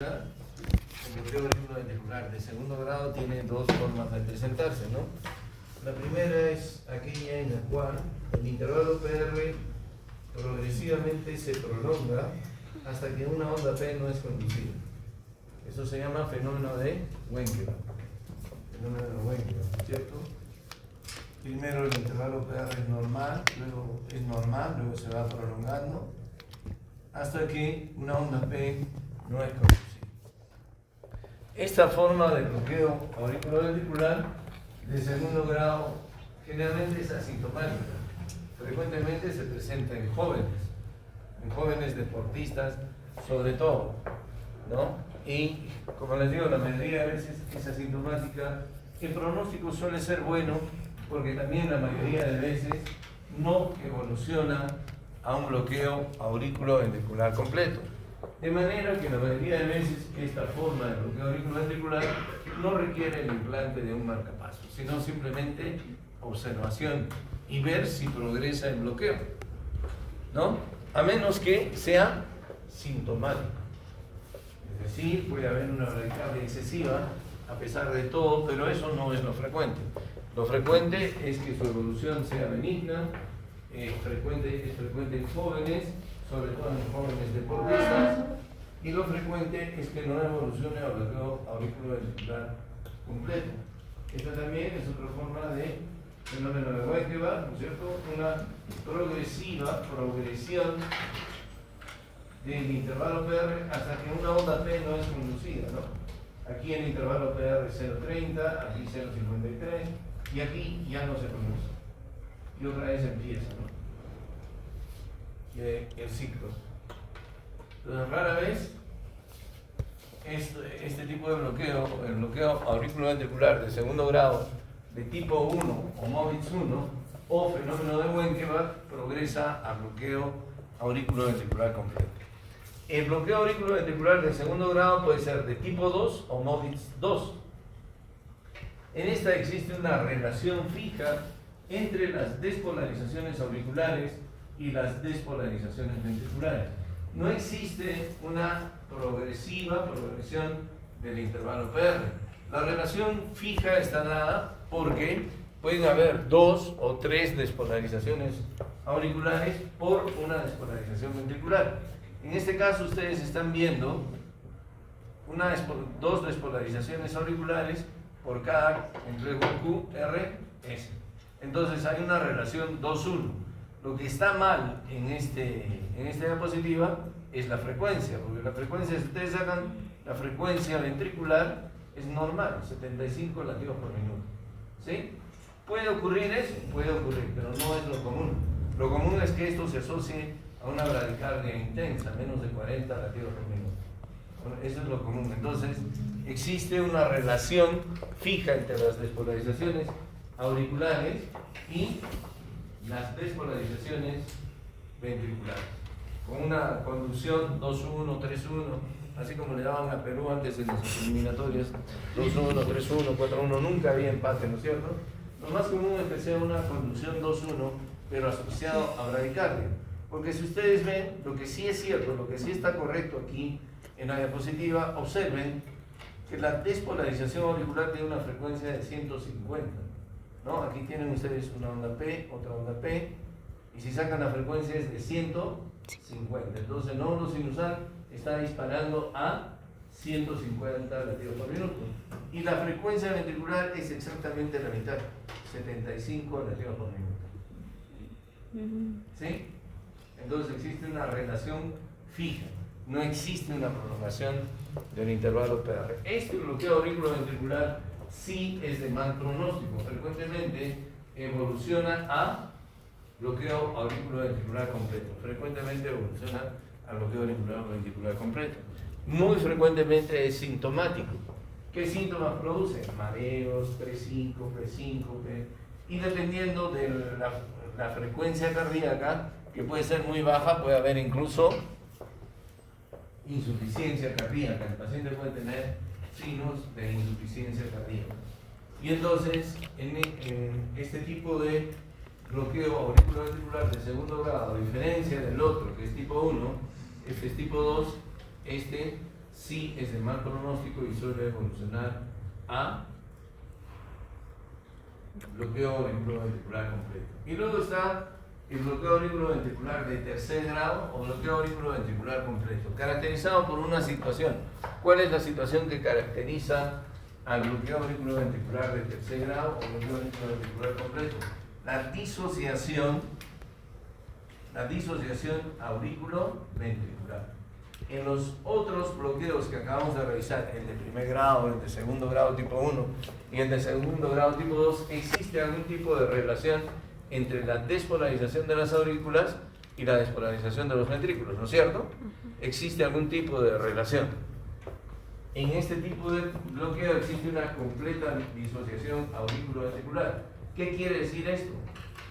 El bloqueo auriculoventricular de segundo grado tiene dos formas de presentarse, ¿no? La primera es aquella en la cual el intervalo PR progresivamente se prolonga hasta que una onda P no es conducida. Eso se llama fenómeno de Wenckebach. Fenómeno de Wenckebach, ¿cierto? Primero el intervalo PR es normal, luego se va prolongando hasta que una onda P no es conducida. Esta forma de bloqueo auriculoventricular de segundo grado generalmente es asintomática. Frecuentemente se presenta en jóvenes deportistas, sobre todo, ¿no? Y como les digo, la mayoría de veces es asintomática. El pronóstico suele ser bueno porque también la mayoría de veces no evoluciona a un bloqueo auriculoventricular completo. De manera que la mayoría de veces esta forma de bloqueo auriculoventricular no requiere el implante de un marcapasos, sino simplemente observación y ver si progresa el bloqueo, ¿no? A menos que sea sintomático. Es decir, puede haber una bradicardia excesiva a pesar de todo, pero eso no es lo frecuente. Lo frecuente es que su evolución sea benigna, es frecuente en jóvenes, sobre todo en jóvenes deportistas, y lo frecuente es que no evolucione a bloqueo auriculoventricular completo. Esta también es otra forma de fenómeno de Wenckebach, ¿no es cierto? Una progresión del intervalo PR hasta que una onda P no es conducida, ¿no? Aquí el intervalo PR es 0.30, aquí 0.53, y aquí ya no se conduce. Y otra vez empieza, ¿no? El ciclo. Entonces, rara vez este tipo de bloqueo, el bloqueo auriculoventricular de segundo grado de tipo 1 o MOVITS 1 o fenómeno de Wenckebach progresa a bloqueo auriculoventricular completo. El bloqueo auriculoventricular de segundo grado puede ser de tipo 2 o MOVITS 2. En esta existe una relación fija entre las despolarizaciones auriculares y las despolarizaciones ventriculares. No existe una progresión del intervalo PR. La relación fija está dada porque pueden haber 2 o 3 despolarizaciones auriculares por una despolarización ventricular. En este caso ustedes están viendo dos despolarizaciones auriculares por cada complejo QRS. Entonces hay una relación 2-1. Lo que está mal en esta diapositiva es la frecuencia, porque la frecuencia, si ustedes sacan la frecuencia ventricular, es normal, 75 latidos por minuto. ¿Sí? ¿Puede ocurrir eso? Puede ocurrir, pero no es lo común. Lo común es que esto se asocie a una bradicardia intensa, menos de 40 latidos por minuto. Bueno, eso es lo común. Entonces, existe una relación fija entre las despolarizaciones auriculares y las despolarizaciones ventriculares, con una conducción 2-1, 3-1, así como le daban a Perú antes en las eliminatorias, 2-1, 3-1, 4-1, nunca había empate, ¿no es cierto? Lo más común es que sea una conducción 2-1, pero asociado a bradicardia, porque si ustedes ven, lo que sí es cierto, lo que sí está correcto aquí en la diapositiva, observen que la despolarización auricular tiene una frecuencia de 150. ¿No? Aquí tienen ustedes una onda P, otra onda P, y si sacan la frecuencia es de 150. Entonces el nódulo sinusal está disparando a 150 latidos por minuto. Y la frecuencia ventricular es exactamente la mitad, 75 latidos por minuto. ¿Sí? Entonces existe una relación fija, no existe una prolongación del intervalo PR. Este bloqueo auriculoventricular sí es de mal pronóstico, frecuentemente evoluciona a bloqueo auriculoventricular completo, frecuentemente evoluciona a bloqueo auriculoventricular completo. Muy frecuentemente es sintomático. ¿Qué síntomas produce? Mareos, presíncope, y dependiendo de la frecuencia cardíaca, que puede ser muy baja, puede haber incluso insuficiencia cardíaca. El paciente puede tener signos de insuficiencia cardíaca. Y entonces, en este tipo de bloqueo auriculoventricular de segundo grado, a diferencia del otro, que es tipo 1, este es tipo 2, este sí es de mal pronóstico y suele evolucionar a bloqueo auriculoventricular completo. Y luego está el bloqueo auriculoventricular de tercer grado o bloqueo auriculoventricular completo, caracterizado por una situación. ¿Cuál es la situación que caracteriza al bloqueo auriculoventricular de tercer grado o bloqueo auriculoventricular completo? La disociación auriculoventricular. En los otros bloqueos que acabamos de revisar, el de primer grado, el de segundo grado tipo 1 y el de segundo grado tipo 2, existe algún tipo de relación entre la despolarización de las aurículas y la despolarización de los ventrículos, ¿no es cierto? Existe algún tipo de relación. En este tipo de bloqueo existe una completa disociación auriculoventricular. ¿Qué quiere decir esto?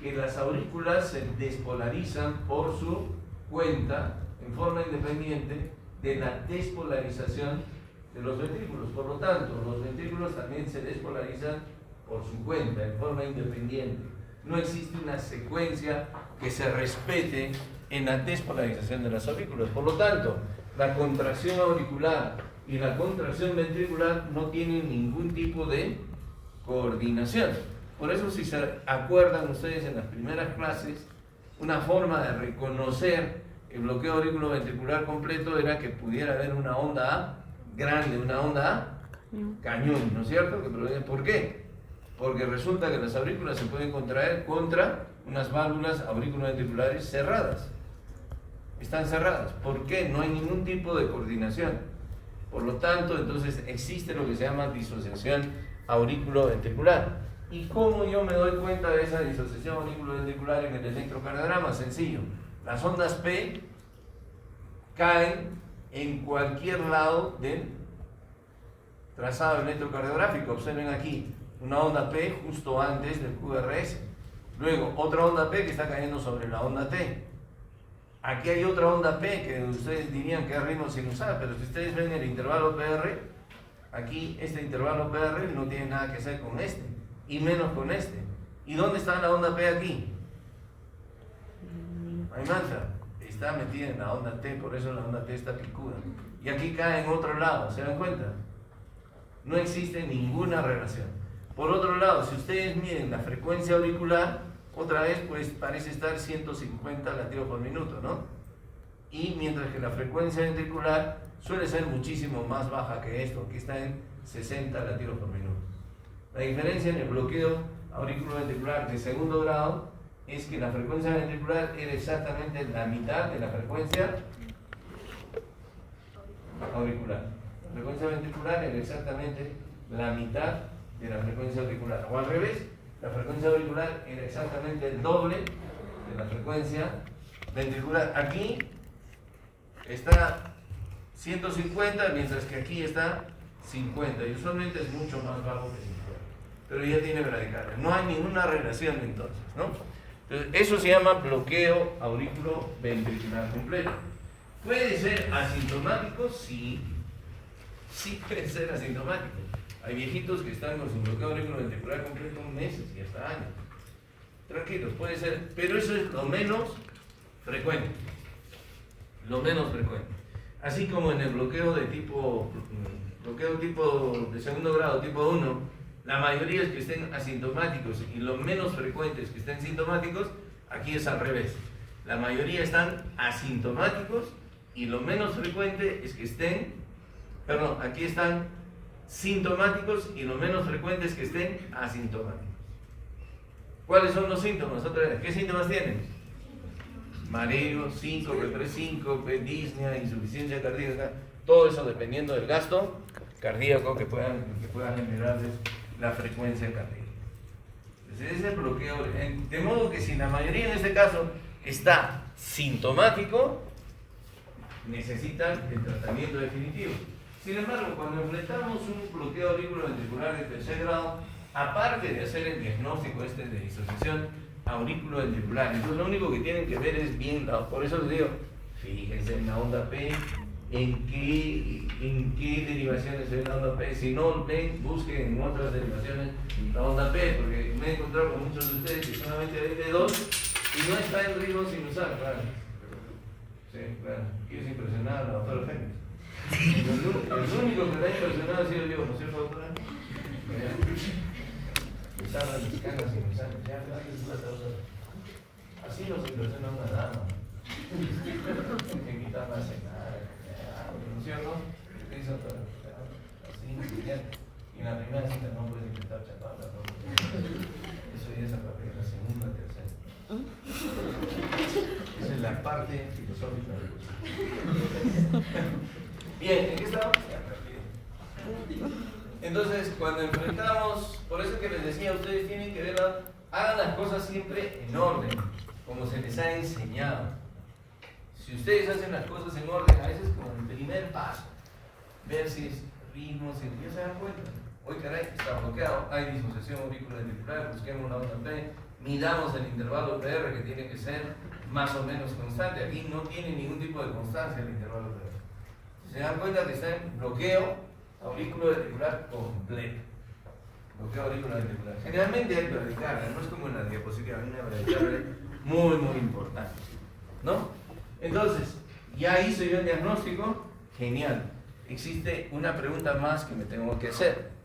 Que las aurículas se despolarizan por su cuenta en forma independiente de la despolarización de los ventrículos. Por lo tanto, los ventrículos también se despolarizan por su cuenta, en forma independiente. No existe una secuencia que se respete en la despolarización de las aurículas. Por lo tanto, la contracción auricular y la contracción ventricular no tienen ningún tipo de coordinación. Por eso, si se acuerdan ustedes en las primeras clases, una forma de reconocer el bloqueo auriculoventricular completo era que pudiera haber una onda A grande, una onda A cañón, ¿no es cierto? ¿Por qué? Porque resulta que las aurículas se pueden contraer contra unas válvulas auriculoventriculares cerradas. Están cerradas. ¿Por qué? No hay ningún tipo de coordinación. Por lo tanto, entonces existe lo que se llama disociación auriculoventricular. ¿Y cómo yo me doy cuenta de esa disociación auriculoventricular en el electrocardiograma? Sencillo. Las ondas P caen en cualquier lado del trazado electrocardiográfico. Observen aquí, una onda P justo antes del QRS. Luego, otra onda P que está cayendo sobre la onda T. Aquí hay otra onda P que ustedes dirían que es ritmo sinusal, pero si ustedes ven el intervalo PR, aquí este intervalo PR no tiene nada que hacer con este, y menos con este. ¿Y dónde está la onda P aquí? Hay mancha, está metida en la onda T, por eso la onda T está picuda. Y aquí cae en otro lado, ¿se dan cuenta? No existe ninguna relación. Por otro lado, si ustedes miden la frecuencia auricular, otra vez pues parece estar 150 latidos por minuto, ¿no? Y mientras que la frecuencia ventricular suele ser muchísimo más baja que esto, que está en 60 latidos por minuto. La diferencia en el bloqueo auriculoventricular de segundo grado es que la frecuencia ventricular era exactamente la mitad de la frecuencia auricular. La frecuencia ventricular era exactamente la mitad de la frecuencia auricular. O al revés, la frecuencia auricular era exactamente el doble de la frecuencia ventricular. Aquí está 150, mientras que aquí está 50. Y usualmente es mucho más bajo que 50. Pero ya tiene bradicárdia. No hay ninguna relación entonces, ¿no? Entonces, eso se llama bloqueo auriculoventricular completo. ¿Puede ser asintomático? Sí. Sí puede ser asintomático. Hay viejitos que están con su bloqueo auriculoventricular completo meses y hasta años. Tranquilos, puede ser, pero eso es lo menos frecuente. Lo menos frecuente. Así como en el bloqueo de tipo de segundo grado, tipo 1, la mayoría es que estén asintomáticos y lo menos frecuente es que estén sintomáticos. Aquí es al revés. La mayoría están asintomáticos y lo menos frecuente es que estén, aquí están sintomáticos y lo menos frecuente es que estén asintomáticos. ¿Cuáles son los síntomas? Otra vez, ¿qué síntomas tienen? Mareo, síncope, presíncope, disnea, insuficiencia cardíaca, todo eso dependiendo del gasto cardíaco que pueda generarles la frecuencia cardíaca. Entonces, ese bloqueo, de modo que si la mayoría en este caso está sintomático, necesitan el tratamiento definitivo. Sin embargo, cuando enfrentamos un bloqueo auriculoventricular de tercer grado, aparte de hacer el diagnóstico de disociación auriculoventricular, entonces lo único que tienen que ver es bien, por eso les digo, fíjense en la onda P, en qué derivaciones se ve la onda P. Si no ven, busquen en otras derivaciones la onda P, porque me he encontrado con muchos de ustedes que solamente ven de 2 y no está en ritmo sinusal, claro. Sí, claro. Quieres impresionar a la doctora Fénix. El único que le ha impresionado ha sido yo, ¿no es cierto, doctora? Mis armas, mis canas y mis años. Ya, así nos impresiona una dama. Que quita más en nada. ¿No es cierto? Así, bien. Y en la primera cita no puedes intentar chaparla. ¿No? Eso ya es a partir de la segunda, tercera. Esa es la parte filosófica de la cosa. Bien, ¿en qué estamos? Entonces, cuando enfrentamos, por eso que les decía, ustedes tienen que verla, hagan las cosas siempre en orden, como se les ha enseñado. Si ustedes hacen las cosas en orden, a veces como el primer paso, ver si es ritmo, si ya se dan cuenta. Hoy, caray, está bloqueado, hay disociación auriculoventricular, busquemos la onda P, midamos el intervalo PR que tiene que ser más o menos constante. Aquí no tiene ningún tipo de constancia el intervalo PR. Se dan cuenta que está en bloqueo auriculoventricular completo. Bloqueo auriculoventricular. Generalmente hay bradicardia, no es como en la diapositiva, hay una bradicardia muy, muy importante. ¿No? Entonces, ya hice yo el diagnóstico, genial. Existe una pregunta más que me tengo que hacer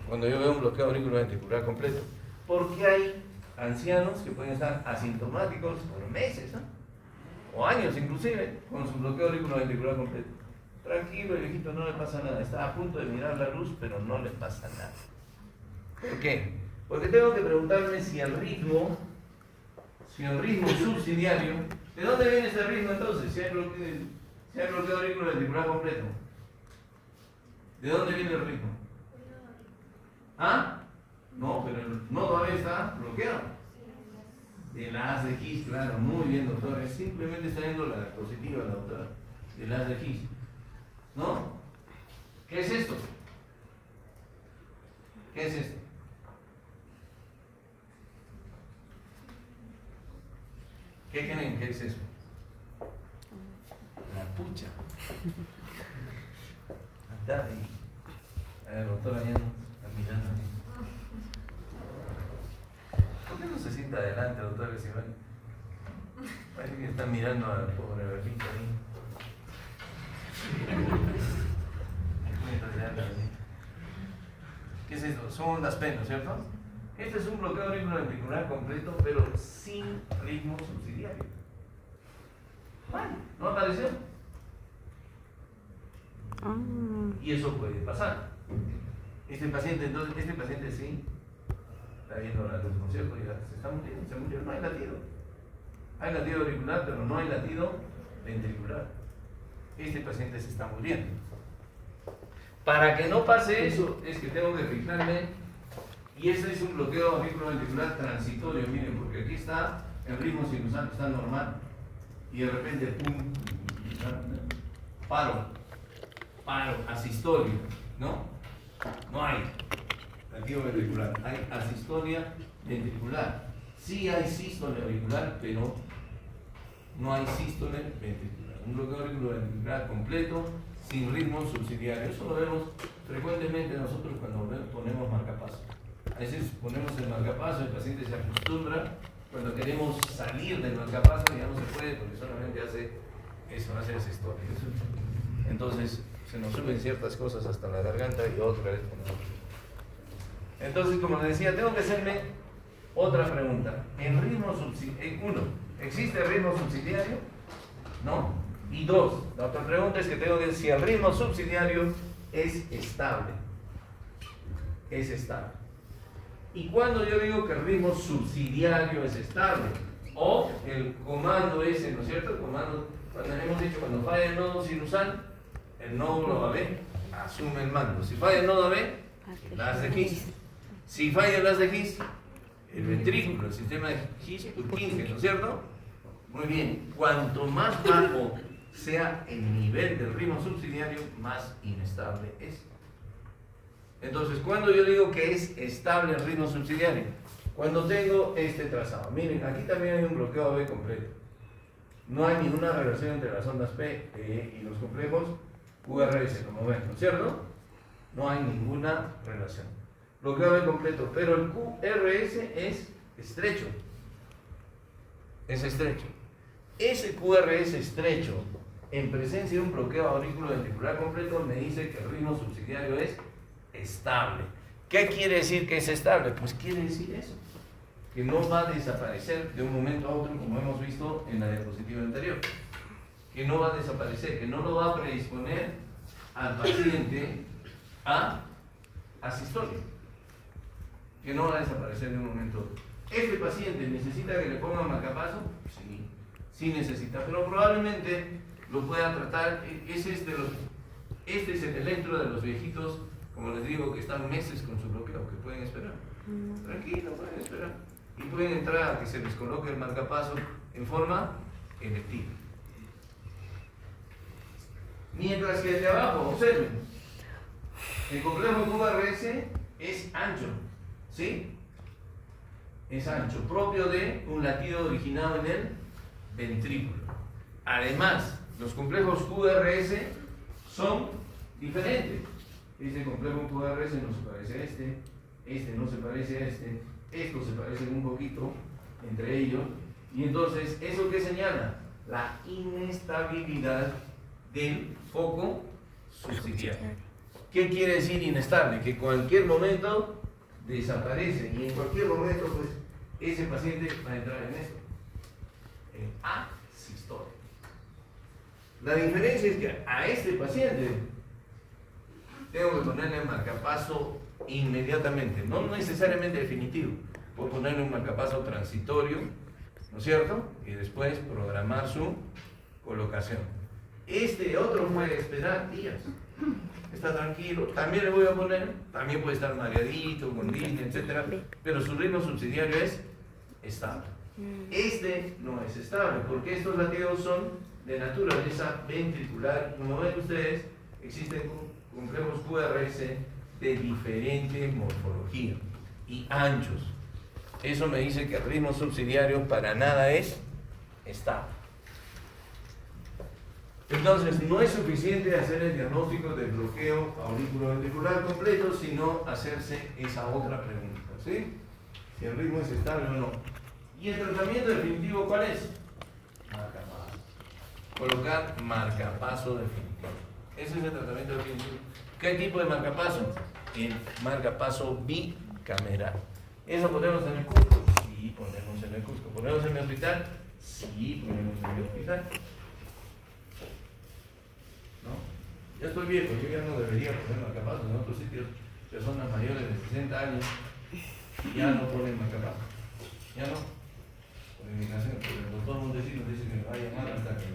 cuando yo veo un bloqueo auriculoventricular completo. ¿Por qué hay ancianos que pueden estar asintomáticos por meses, ¿no? O años inclusive, con su bloqueo auriculoventricular completo? Tranquilo, el viejito, no le pasa nada. Está a punto de mirar la luz, pero no le pasa nada. ¿Por qué? Porque tengo que preguntarme si el ritmo subsidiario, ¿de dónde viene ese ritmo entonces? Si hay bloqueo auriculoventricular completo. ¿De dónde viene el ritmo? ¿Ah? No, pero el nodo AB está bloqueado. De la haz de His, claro, muy bien, doctora. Simplemente está viendo la diapositiva, la doctora, de la haz de His. ¿No? ¿Qué es esto? ¿Qué es esto? ¿Qué creen que es eso? La pucha. Anda ahí. A ver, doctora, ya no está mirando. ¿Por qué no se sienta adelante, doctora? Si parece que está mirando al pobre Berlito ahí. ¿Qué es esto? Son ondas P, ¿no es cierto? Este es un bloqueo auriculoventricular completo, pero sin ritmo subsidiario. Bueno, ¿no apareció? Y eso puede pasar. Este paciente, entonces, sí está viendo la luz, ¿no es cierto? Ya se está muriendo, se murió, no hay latido. Hay latido auricular, pero no hay latido ventricular. Este paciente se está muriendo. Para que no pase eso, es que tengo que fijarme, y este es un bloqueo auriculoventricular transitorio, miren, porque aquí está el ritmo sinusal, está normal, y de repente, pum, paro, asistolia, ¿no? No hay latido ventricular, hay asistolia ventricular. Sí hay sístole auricular, pero no hay sístole ventricular. Un bloqueo auriculoventricular completo, sin ritmo subsidiario. Eso lo vemos frecuentemente nosotros cuando ponemos marcapaso. A veces ponemos el marcapaso, el paciente se acostumbra. Cuando queremos salir del marcapaso ya no se puede porque solamente hace eso, hace asistolia. Entonces se nos suben ciertas cosas hasta la garganta y otra vez ponemos. Entonces, como les decía, tengo que hacerme otra pregunta. ¿El ritmo subsidiario? Uno, ¿existe ritmo subsidiario? No. Y dos, la otra pregunta es que tengo que decir si el ritmo subsidiario es estable. Es estable. Y cuando yo digo que el ritmo subsidiario es estable, o el comando ese, ¿no es cierto? El comando, cuando hemos dicho, cuando falla el nodo sinusal, el nódulo AB asume el mando. Si falla el nodo AB, el haz de His. Si falla el haz de His, el ventrículo, el sistema de His-Purkinje, ¿no es cierto? Muy bien. Cuanto más bajo sea el nivel del ritmo subsidiario, más inestable es. Entonces, cuando yo digo que es estable el ritmo subsidiario, cuando tengo este trazado. Miren, aquí también hay un bloqueo AB completo. No hay ninguna relación entre las ondas P y los complejos QRS, como ven, ¿no es cierto? No hay ninguna relación. Bloqueo AB completo, pero el QRS es estrecho. Es estrecho. Ese QRS estrecho en presencia de un bloqueo auriculoventricular completo, me dice que el ritmo subsidiario es estable. ¿Qué quiere decir que es estable? Pues quiere decir eso, que no va a desaparecer de un momento a otro, como hemos visto en la diapositiva anterior. Que no va a desaparecer, que no lo va a predisponer al paciente a asistolia. Que no va a desaparecer de un momento a otro. ¿Este paciente necesita que le pongan marcapaso? Sí, sí necesita, pero probablemente lo pueda tratar. Este es el electro de los viejitos, como les digo, que están meses con su bloqueo, que pueden esperar. Tranquilo, pueden esperar. Y pueden entrar a que se les coloque el marcapaso en forma electiva. Mientras que el de abajo, observen, el complejo QRS es ancho, ¿sí? Es ancho, propio de un latido originado en el ventrículo. Además, los complejos QRS son diferentes. Este complejo QRS no se parece a este no se parece a estos se parecen un poquito entre ellos. Y entonces, ¿eso qué señala? La inestabilidad del foco subsidiario. ¿Qué quiere decir inestable? Que en cualquier momento desaparece y en cualquier momento pues ese paciente va a entrar en esto, en asistolia. La diferencia es que a este paciente tengo que ponerle marcapaso inmediatamente, no necesariamente definitivo, puedo ponerle un marcapaso transitorio, ¿no es cierto? Y después programar su colocación. Este otro puede esperar días, está tranquilo, también le voy a poner, también puede estar mareadito, con disney, etc. Pero su ritmo subsidiario es estable. Este no es estable, porque estos latidos son de naturaleza ventricular. Como ven ustedes, existen complejos QRS de diferente morfología y anchos. Eso me dice que el ritmo subsidiario para nada es estable. Entonces, no es suficiente hacer el diagnóstico del bloqueo auriculoventricular completo, sino hacerse esa otra pregunta, ¿sí? Si el ritmo es estable o no. ¿Y el tratamiento definitivo cuál es? Marcapaso. Colocar marcapaso definitivo. Ese es el tratamiento definitivo. ¿Qué tipo de marcapaso? El marcapaso bicameral. ¿Eso ponemos en el Cusco? Sí, ponemos en el Cusco. ¿Ponemos en el hospital? Sí, ponemos en el hospital. ¿No? Ya estoy viejo, yo ya no debería poner marcapasos. En otros sitios, personas mayores de 60 años ya no ponen marcapasos. Ya no. Por indicación, porque el doctor Montesino dice que me va a llamar hasta que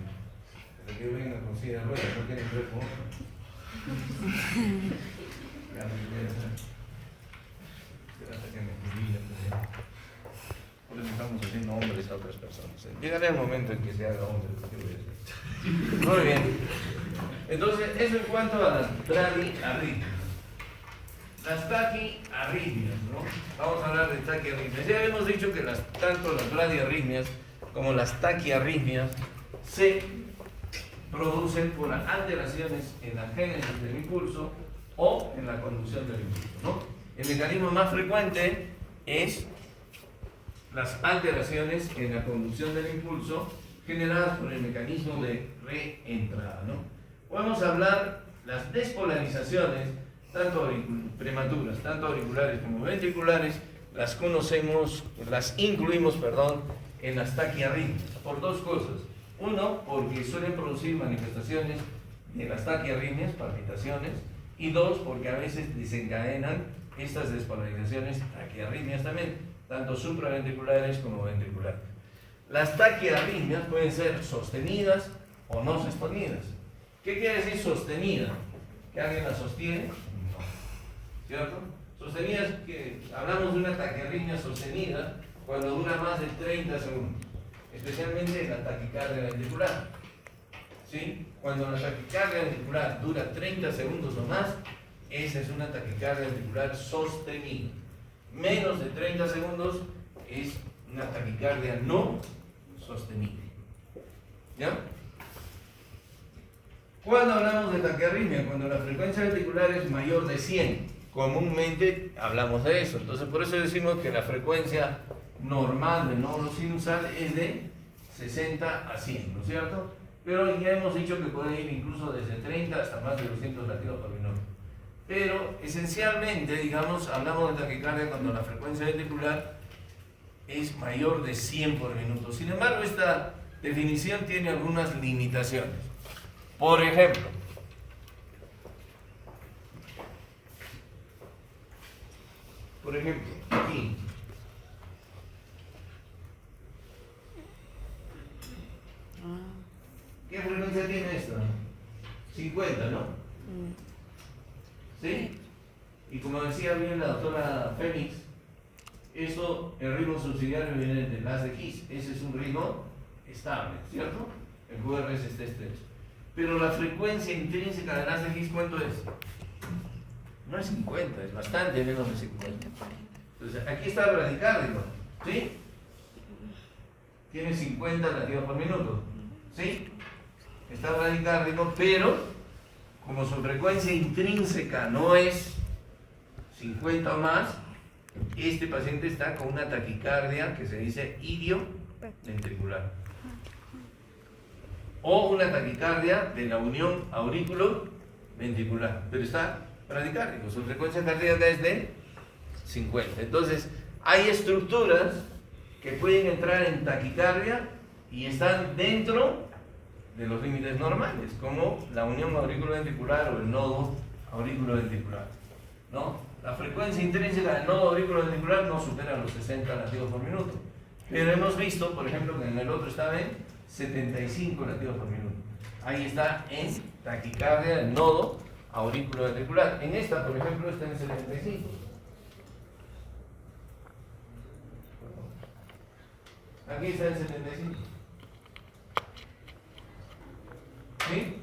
yo venga con silla de ruedas, no quieren ver cómo. Ya no voy a hacer. Hasta que me jubilen. Por eso estamos haciendo hombres a otras personas. Llegará el momento en que se haga hombre. Muy bien. Entonces, eso en cuanto a las bradiarritmias. Las taquiarritmias, ¿no? Vamos a hablar de taquiarritmias. Ya hemos dicho que tanto las bradiarritmias como las taquiarritmias se producen por alteraciones en la génesis del impulso o en la conducción del impulso, ¿no? El mecanismo más frecuente es las alteraciones en la conducción del impulso generadas por el mecanismo de reentrada, ¿no? Podemos hablar las despolarizaciones, tanto prematuras, tanto auriculares como ventriculares, las incluimos, en las taquiarritmias, por dos cosas. Uno, porque suelen producir manifestaciones de las taquiarritmias, palpitaciones, y dos, porque a veces desencadenan estas despolarizaciones, taquiarritmias también, tanto supraventriculares como ventriculares. Las taquiarritmias pueden ser sostenidas o no sostenidas. ¿Qué quiere decir sostenida? ¿Que alguien la sostiene? No. ¿Cierto? Sostenidas, que hablamos de una taquiarritmia sostenida cuando dura más de 30 segundos, especialmente la taquicardia ventricular. ¿Sí? Cuando la taquicardia ventricular dura 30 segundos o más, esa es una taquicardia ventricular sostenida. Menos de 30 segundos es una taquicardia no sostenida. ¿Ya? Cuando hablamos de taquiarritmia, cuando la frecuencia ventricular es mayor de 100, comúnmente hablamos de eso. Entonces, por eso decimos que la frecuencia normal del nódulo sinusal es de 60 a 100, ¿no es cierto? pero ya hemos dicho que puede ir incluso desde 30 hasta más de 200 latidos por minuto. Pero esencialmente, digamos, hablamos de taquicardia cuando la frecuencia ventricular es mayor de 100 por minuto. Sin embargo, esta definición tiene algunas limitaciones. Por ejemplo, aquí. ¿Qué frecuencia tiene esto? 50, ¿no? ¿Sí? Y como decía bien la doctora Félix, eso, el ritmo subsidiario viene del haz de His. Ese es un ritmo estable, ¿cierto? El QRS está estrecho. Pero la frecuencia intrínseca del haz de His, ¿cuánto es? No es 50, es bastante menos de 50. Entonces, aquí está el radicárdico, ¿sí? Tiene 50 latidos por minuto, ¿sí? Está el radicárdico, pero como su frecuencia intrínseca no es 50 o más, este paciente está con una taquicardia que se dice idioventricular. O una taquicardia de la unión aurículo-ventricular, pero está radicárdico, su frecuencia cardíaca es de 50. Entonces, hay estructuras que pueden entrar en taquicardia y están dentro de los límites normales, como la unión auriculoventricular o el nodo auriculoventricular, ¿no? La frecuencia intrínseca del nodo auriculoventricular no supera los 60 latidos por minuto, pero hemos visto, por ejemplo, que en el otro estaba en 75 latidos por minuto. Ahí está en taquicardia del nodo auriculoventricular. En esta, por ejemplo, está en 75. Aquí está en 75. ¿Sí?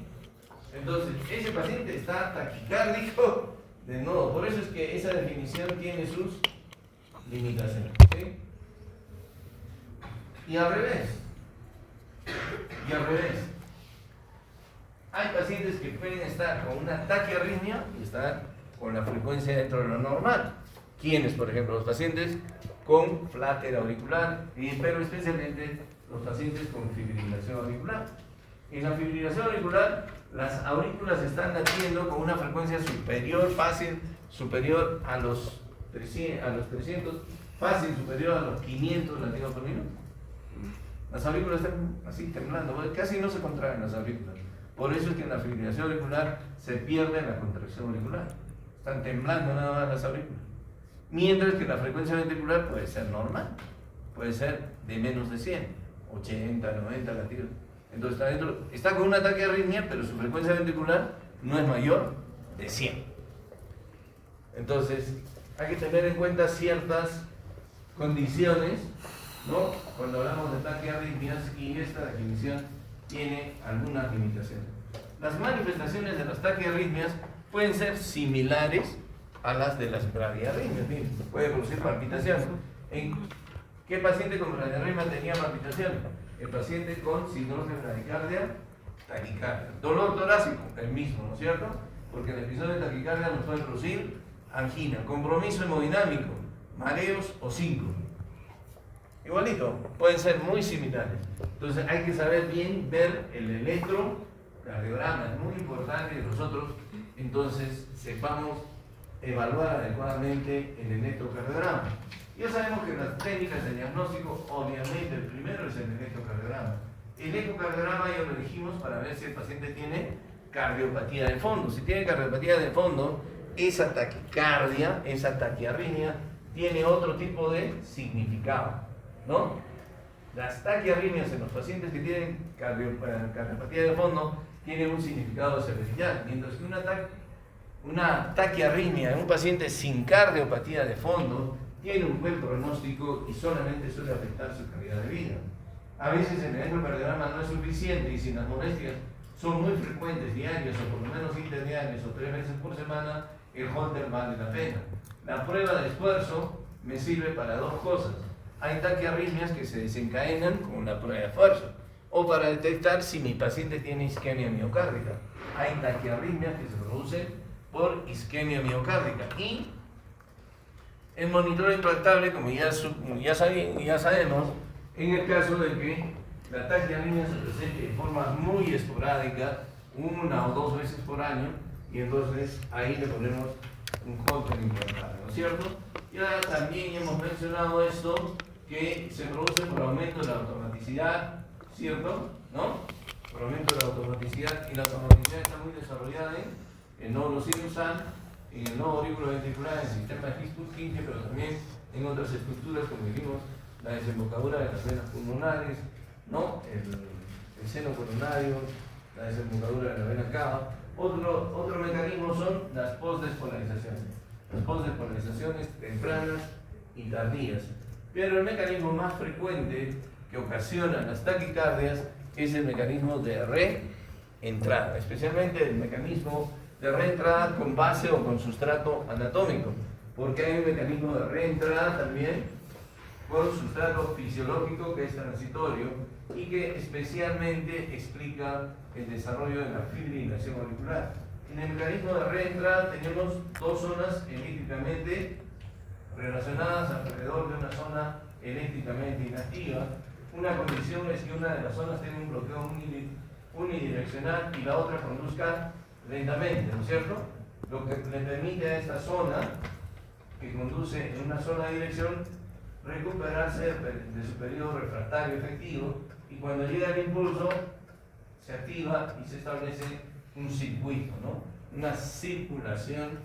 Entonces, ese paciente está taquicárdico del nodo. Por eso es que esa definición tiene sus limitaciones. ¿Sí? Y al revés. Hay pacientes que pueden estar con una taquiarritmia y estar con la frecuencia dentro de lo normal. ¿Quiénes, por ejemplo? Los pacientes con flater auricular, pero especialmente los pacientes con fibrilación auricular. En la fibrilación auricular, las aurículas están latiendo con una frecuencia superior, fácil, superior a los 300, fácil, superior a los 500 latidos por minuto. Las aurículas están así temblando, casi no se contraen las aurículas. Por eso es que en la fibrilación auricular se pierde la contracción auricular. Están temblando nada más las aurículas. Mientras que la frecuencia ventricular puede ser normal, puede ser de menos de 100, 80, 90 latidos. Entonces está con un ataque de arritmia, pero su frecuencia ventricular no es mayor de 100. Entonces hay que tener en cuenta ciertas condiciones, ¿no? Cuando hablamos de taquiarritmias, y esta definición tiene algunas limitaciones. Las manifestaciones de las taquiarritmias pueden ser similares a las de las bradiarritmias. Puede producir palpitación. ¿En qué paciente con bradiarritmia tenía palpitación? El paciente con síndrome de bradicardia, taquicardia. Dolor torácico, el mismo, ¿no es cierto? Porque el episodio de taquicardia nos puede producir angina, compromiso hemodinámico, mareos o síncope. Igualito, pueden ser muy similares. Entonces hay que saber bien ver el electrocardiograma, es muy importante que nosotros entonces sepamos evaluar adecuadamente el electrocardiograma. Ya sabemos que las técnicas de diagnóstico, obviamente el primero es el electrocardiograma. El ecocardiograma ya lo dijimos para ver si el paciente tiene cardiopatía de fondo. Si tiene cardiopatía de fondo, esa taquicardia, esa taquiarritmia, tiene otro tipo de significado, ¿no? Las taquiarritmias en los pacientes que tienen cardiopatía de fondo tienen un significado cervical, mientras que una taquiarritmia en un paciente sin cardiopatía de fondo tiene un buen pronóstico y solamente suele afectar su calidad de vida. A veces el electrocardiograma no es suficiente y si las molestias son muy frecuentes, diarias o por lo menos interdiarias o 3 veces por semana, el Holter vale la pena. La prueba de esfuerzo me sirve para dos cosas. Hay taquiarritmias que se desencadenan con la prueba de esfuerzo o para detectar si mi paciente tiene isquemia miocárdica. Hay taquiarritmias que se producen por isquemia miocárdica y el monitoreo implantable, como ya sabemos, en el caso de que La taquiarritmia se presenta de forma muy esporádica, 1 o 2 veces por año, y entonces ahí le ponemos un Holter implantable, ¿no es cierto? Ya también hemos mencionado esto, que se produce por aumento de la automaticidad, ¿cierto? ¿No? Por aumento de la automaticidad, y la automaticidad está muy desarrollada en el nódulo sinusal, en el nodo auriculoventricular, en el sistema de His-Purkinje, pero también en otras estructuras, como dijimos, la desembocadura de las venas pulmonares, ¿no? El seno coronario, la desembocadura de la vena cava. Otro mecanismo son las postdespolarizaciones. Las postdespolarizaciones tempranas y tardías. Pero el mecanismo más frecuente que ocasiona las taquicardias es el mecanismo de reentrada, especialmente el mecanismo de reentrada con base o con sustrato anatómico, porque hay un mecanismo de reentrada también con sustrato fisiológico que es transitorio y que especialmente explica el desarrollo de la fibrilación auricular. En el mecanismo de reentrada tenemos dos zonas eléctricamente relacionadas alrededor de una zona eléctricamente inactiva. Una condición es que una de las zonas tenga un bloqueo unidireccional y la otra conduzca lentamente, ¿no es cierto? Lo que le permite a esta zona, que conduce en una sola dirección, recuperarse de su periodo refractario efectivo, y cuando llega el impulso se activa y se establece un circuito, ¿no? Una circulación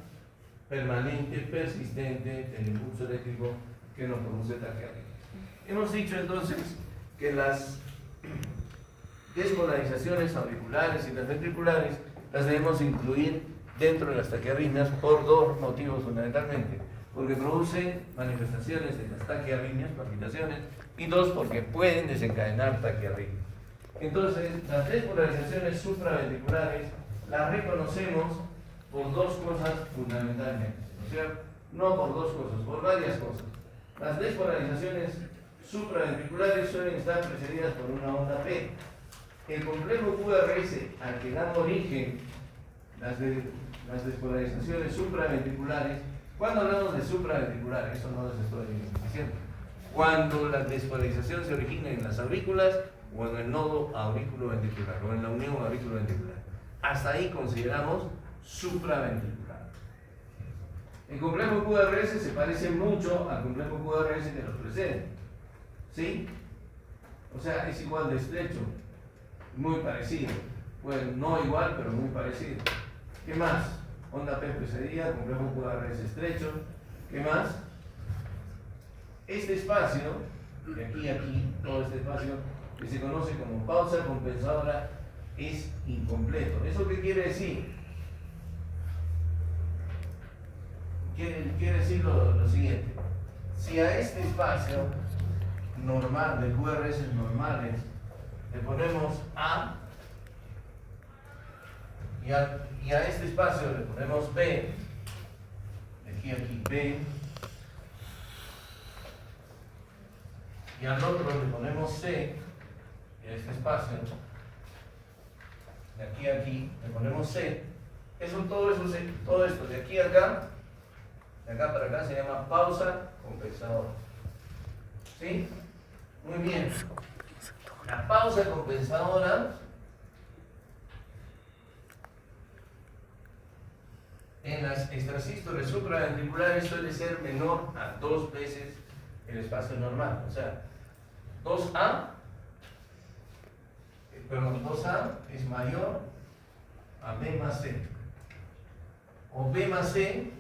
permanente, persistente del impulso eléctrico que nos produce taquiarritmia. Hemos dicho entonces que las despolarizaciones auriculares y las ventriculares las debemos incluir dentro de las taquiarritmias por dos motivos fundamentalmente: porque producen manifestaciones de las taquiarritmias, palpitaciones, y dos, porque pueden desencadenar taquiarritmia. Entonces, las despolarizaciones supraventriculares las reconocemos por dos cosas fundamentalmente, o sea, no por dos cosas, por varias cosas. Las despolarizaciones supraventriculares suelen estar precedidas por una onda P. El complejo QRS al que dan origen las despolarizaciones supraventriculares. Cuando hablamos de supraventricular, eso no les estoy diciendo. Cuando la despolarización se origina en las aurículas o en el nodo auriculoventricular o en la unión auriculoventricular. Hasta ahí consideramos supraventricular. El complejo QRS se parece mucho al complejo QRS que nos precede, ¿sí? O sea, es igual de estrecho, muy parecido. Bueno, no igual, pero muy parecido. ¿Qué más? Onda P precedida, complejo QRS estrecho. ¿Qué más? Este espacio, de aquí a aquí, todo este espacio, que se conoce como pausa compensadora, es incompleto. ¿Eso qué quiere decir? Quiere decir lo siguiente: si a este espacio normal, de QRS normales, le ponemos A, y a este espacio le ponemos B, de aquí a aquí B, y al otro le ponemos C, y a este espacio, de aquí a aquí, le ponemos C. Todo esto de aquí a acá, de acá para acá, se llama pausa compensadora. ¿Sí? Muy bien. La pausa compensadora en las extrasístoles supraventriculares suele ser menor a 2 veces el espacio normal. O sea, 2A es mayor a B más C. O B más C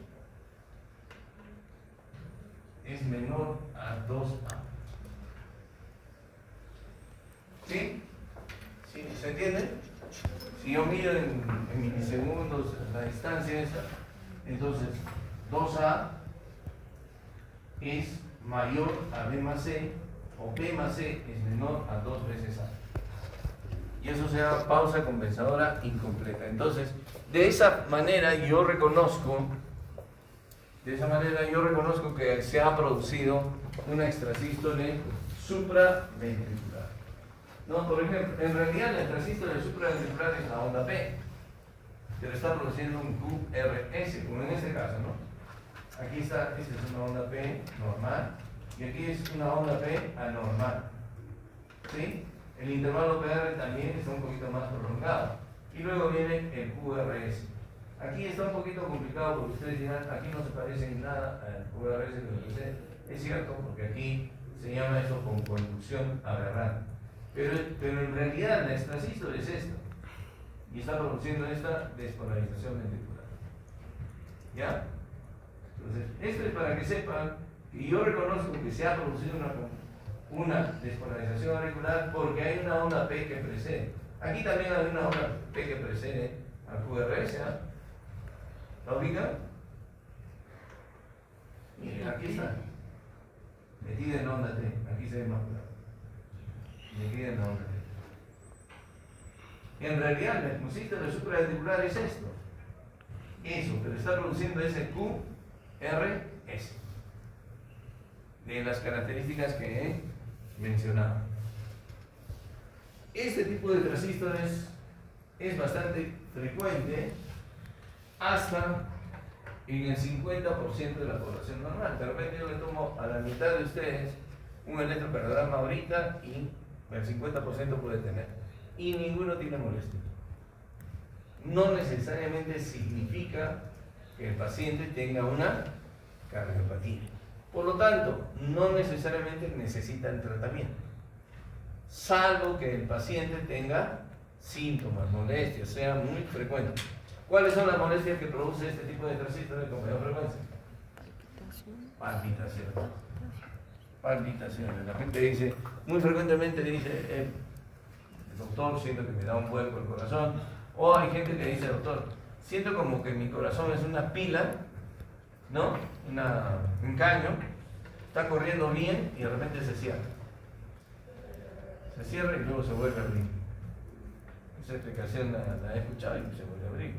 es menor a 2A. ¿Sí? ¿Sí? ¿Se entiende? Si yo mido en milisegundos la distancia esa, entonces 2A es mayor a B más C, o B más C es menor a 2 veces A. Y eso se llama pausa compensadora incompleta. Entonces, de esa manera yo reconozco que se ha producido una extrasístole supraventricular. No, por ejemplo, en realidad la extrasístole supraventricular es la onda P, pero está produciendo un QRS, como en este caso, ¿no? Aquí está, esta es una onda P normal, y aquí es una onda P anormal. ¿Sí? El intervalo PR también está un poquito más prolongado. Y luego viene el QRS. Aquí está un poquito complicado porque ustedes dirán, aquí no se parece en nada al QRS que lo dice. Es cierto, porque aquí se llama eso con conducción aberrante. Pero en realidad la extrasístole es esta. Y está produciendo esta despolarización ventricular. ¿Ya? Entonces, esto es para que sepan que yo reconozco que se ha producido una despolarización auricular porque hay una onda P que precede. Aquí también hay una onda P que precede al QRS. ¿Eh? ¿La ubican? Miren, aquí está. Metida en onda T. Aquí se ve más claro. Metida en onda T. En realidad, el musístole supraventricular es esto. Eso, pero está produciendo ese QRS. De las características que he mencionado. Este tipo de transistores es bastante frecuente hasta en el 50% de la población normal. De repente yo le tomo a la mitad de ustedes un electrocardiograma ahorita y el 50% puede tener. Y ninguno tiene molestia. No necesariamente significa que el paciente tenga una cardiopatía. Por lo tanto, no necesariamente necesitan tratamiento, salvo que el paciente tenga síntomas, molestias, sea muy frecuente. ¿Cuáles son las molestias que produce este tipo de transistores con mayor frecuencia? Palpitaciones. Palpitaciones. La gente dice, muy frecuentemente dice, doctor, siento que me da un vuelco el corazón. O hay gente que dice, doctor, siento como que mi corazón es una pila, ¿no? Un caño, está corriendo bien y de repente se cierra. Se cierra y luego se vuelve a abrir. Esa explicación la he escuchado y se vuelve a abrir,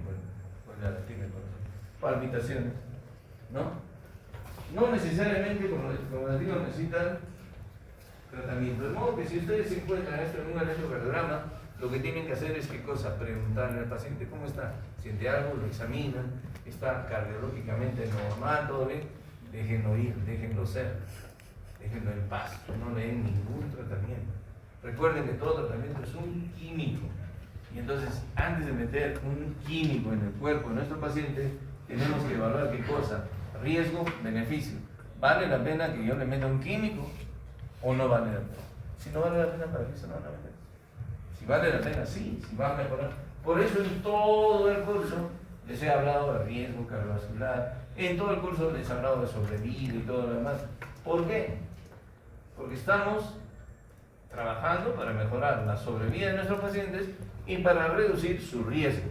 vuelve a latir el corazón. Palpitaciones, ¿no? No necesariamente, como les digo, necesitan tratamiento. De modo que si ustedes encuentran esto en un electrocardiograma, lo que tienen que hacer es, ¿qué cosa? Preguntarle al paciente cómo está. Siente algo, lo examinan, está cardiológicamente normal, todo bien. Déjenlo ir, déjenlo ser, déjenlo en paz, no le den ningún tratamiento. Recuerden que todo tratamiento es un químico. Y entonces, antes de meter un químico en el cuerpo de nuestro paciente, tenemos que evaluar qué cosa. Riesgo, beneficio. ¿Vale la pena que yo le meta un químico o no vale la pena? Si no vale la pena, ¿para qué se no vale la pena? Si vale la pena, sí, si va a mejorar. Por eso en todo el curso les he hablado de riesgo cardiovascular, en todo el curso les he hablado de sobrevida y todo lo demás. ¿Por qué? Porque estamos trabajando para mejorar la sobrevida de nuestros pacientes y para reducir su riesgo.